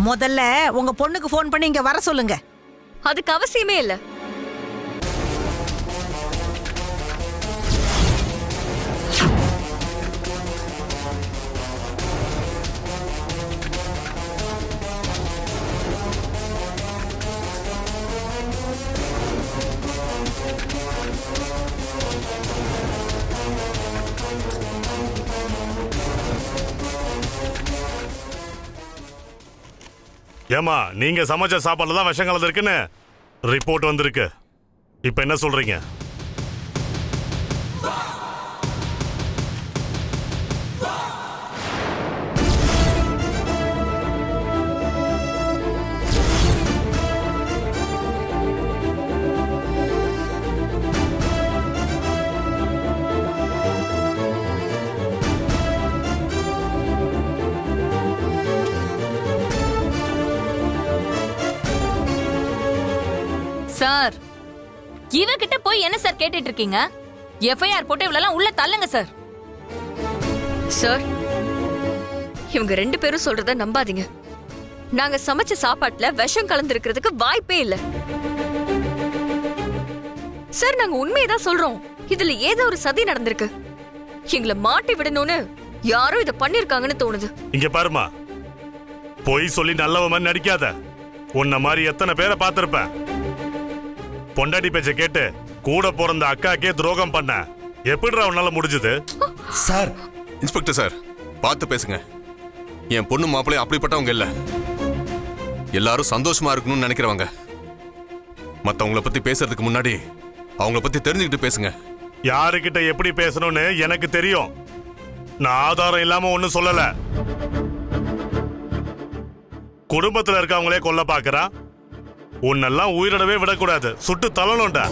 முதல்ல உங்க பொண்ணுக்கு ஃபோன் பண்ணி இங்க வர சொல்லுங்க. அதுக்கு அவசியமே இல்ல. ஏமா, நீங்க சமைச்ச சாப்பாடுல தான் விஷம் கலந்துருக்குன்னு ரிப்போர்ட் வந்திருக்கு. இப்ப என்ன சொல்றீங்க? சார், இவகிட்ட போய் என்ன சார் கேட்டுட்டு இருக்கீங்க? எஃப்ஐஆர் போட்டு இவ்வளவு உள்ள தள்ளுங்க சார். சார், இவங்க 2 பேரும் சொல்றத நம்பாதீங்க. நாங்க சமைச்ச சாப்பாட்டுல விஷம் கலந்திருக்கிறதுக்கு வாய்ப்பே இல்ல. சார், நாங்க உண்மையதான் சொல்றோம். இதுல ஏதோ ஒரு சதி நடந்திருக்கு. எங்களை மாட்டி விடணும்னு யாரோ இத பண்ணிருக்காங்கன்னு தோணுது. இங்க பாருமா, பொய் சொல்லி நல்லவ மாதிரி நடிக்காத. உன்ன மாதிரி எத்தனை பேரை பார்த்திருப்பேன். பொண்டாட்டி பேச்ச கேட்டு கூட பிறந்த அக்காக்கே துரோகம் பண்ண எப்படிடா உன்னால முடிஞ்சது? சார், இன்ஸ்பெக்டர் சார், பார்த்து பேசுங்க. என் பொண்ணு மாப்பிள்ளை அப்படிப்பட்டவங்க இல்ல. எல்லாரும் சந்தோஷமா இருக்கணும்னு நினைக்கிறவங்க. மத்தவங்கள பத்தி பேசுறதுக்கு முன்னாடி அவங்கள பத்தி தெரிஞ்சுக்கிட்டு பேசுங்க. யாருக்கிட்ட எப்படி பேசணும்னு எனக்கு தெரியும். நான் ஆதாரம் இல்லாம ஒண்ணும் சொல்லல. குடும்பத்துல இருக்கவங்களே கொல்ல பாக்குறா. உன்னெல்லாம் உயிரிடவே விடக்கூடாது. சுட்டு தள்ளணும்டா.